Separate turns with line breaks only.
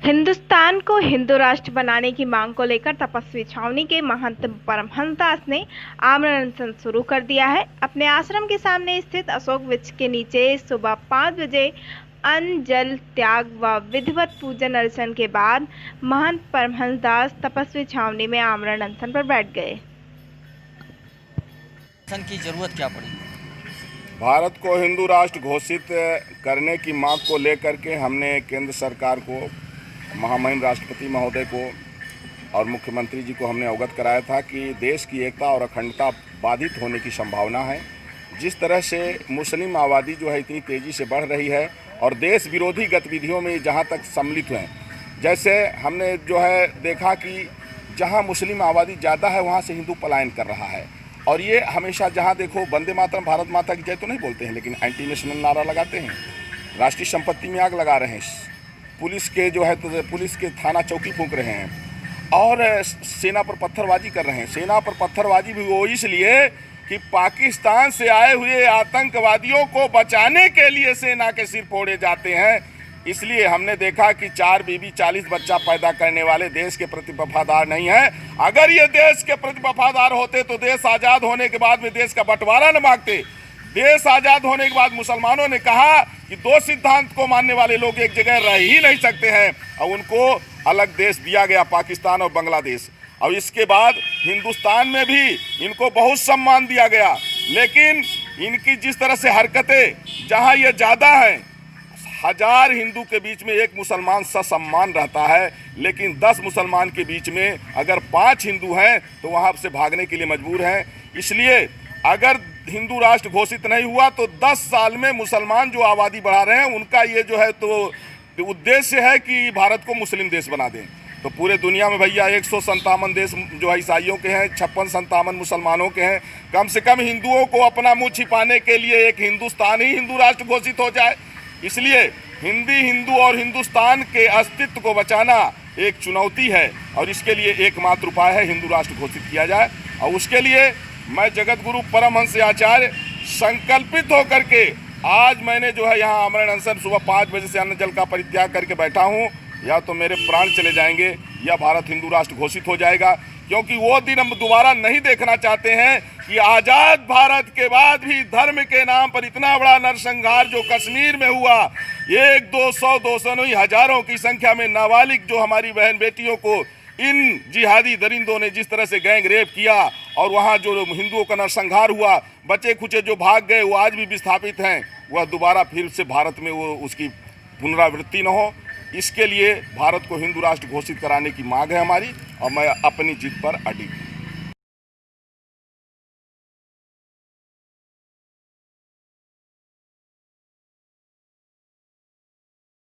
हिंदुस्तान को हिंदू राष्ट्र बनाने की मांग को लेकर तपस्वी छावनी के महंत परमहंस दास ने आमरण अनशन शुरू कर दिया है। अपने आश्रम के सामने स्थित अशोक वृक्ष के नीचे सुबह 5 बजे अन्न जल त्याग व विधिवत पूजन अर्चन के बाद महंत परमहंस दास तपस्वी छावनी में आमरण अनशन पर बैठ गए।
अनशन की जरूरत क्या पड़ी?
भारत को हिंदू राष्ट्र घोषित करने की मांग को लेकर के हमने केंद्र सरकार को, महामहिम राष्ट्रपति महोदय को और मुख्यमंत्री जी को हमने अवगत कराया था कि देश की एकता और अखंडता बाधित होने की संभावना है। जिस तरह से मुस्लिम आबादी जो है इतनी तेज़ी से बढ़ रही है और देश विरोधी गतिविधियों में जहां तक सम्मिलित हैं, जैसे हमने जो है देखा कि जहां मुस्लिम आबादी ज़्यादा है वहां से हिंदू पलायन कर रहा है। और ये हमेशा जहां देखो वंदे मातरम, भारत माता की जय तो नहीं बोलते हैं, लेकिन एंटी नेशनल नारा लगाते हैं, राष्ट्रीय संपत्ति में आग लगा रहे हैं, पुलिस के जो है तो पुलिस के थाना चौकी फूंक रहे हैं और सेना पर पत्थरबाजी कर रहे हैं। सेना पर पत्थरबाजी भी वो इसलिए कि पाकिस्तान से आए हुए आतंकवादियों को बचाने के लिए सेना के सिर फोड़े जाते हैं। इसलिए हमने देखा कि 4 बीबी 40 बच्चा पैदा करने वाले देश के प्रति वफादार नहीं है। अगर ये देश के प्रति वफादार होते तो देश आज़ाद होने के बाद में देश का बंटवारा न मांगते। देश आज़ाद होने के बाद मुसलमानों ने कहा कि 2 सिद्धांत को मानने वाले लोग एक जगह रह ही नहीं सकते हैं और उनको अलग देश दिया गया, पाकिस्तान और बांग्लादेश। और इसके बाद हिंदुस्तान में भी इनको बहुत सम्मान दिया गया, लेकिन इनकी जिस तरह से हरकतें, जहां ये ज़्यादा हैं, 1000 हिंदू के बीच में 1 मुसलमान ससम्मान रहता है, लेकिन 10 मुसलमान के बीच में अगर 5 हिंदू हैं तो वहाँ से भागने के लिए मजबूर हैं। इसलिए अगर हिंदू राष्ट्र घोषित नहीं हुआ तो 10 साल में मुसलमान जो आबादी बढ़ा रहे हैं उनका ये जो है तो उद्देश्य है कि भारत को मुस्लिम देश बना दें। तो पूरे दुनिया में भैया 157 देश जो है ईसाइयों के हैं, 56-57 मुसलमानों के हैं। कम से कम हिंदुओं को अपना मुंह छिपाने के लिए एक हिंदुस्तान ही हिंदू राष्ट्र घोषित हो जाए। इसलिए हिंदू और हिंदुस्तान के अस्तित्व को बचाना एक चुनौती है और इसके लिए एकमात्र उपाय है हिंदू राष्ट्र घोषित किया जाए। और उसके लिए मैं जगत गुरु परमहंस आचार्य संकल्पित होकर के आज मैंने जो है यहाँ आमरण अनशन सुबह 5 बजे से अन्न जल का परित्याग करके बैठा हूँ। या तो मेरे प्राण चले जाएंगे या भारत हिंदू राष्ट्र घोषित हो जाएगा, क्योंकि वो दिन हम दोबारा नहीं देखना चाहते हैं कि आज़ाद भारत के बाद भी धर्म के नाम पर इतना बड़ा नरसंहार जो कश्मीर में हुआ, 1, 2, 100, 200 नहीं, हजारों की संख्या में नाबालिग जो हमारी बहन बेटियों को इन जिहादी दरिंदों ने जिस तरह से गैंग रेप किया और वहाँ जो हिंदुओं का नरसंहार हुआ, बचे खुचे जो भाग गए वो आज भी विस्थापित हैं, वह दोबारा फिर से भारत में वो उसकी पुनरावृत्ति न हो। इसके लिए भारत को हिंदू राष्ट्र घोषित कराने की मांग है हमारी और मैं अपनी जिद पर अडिग हूँ।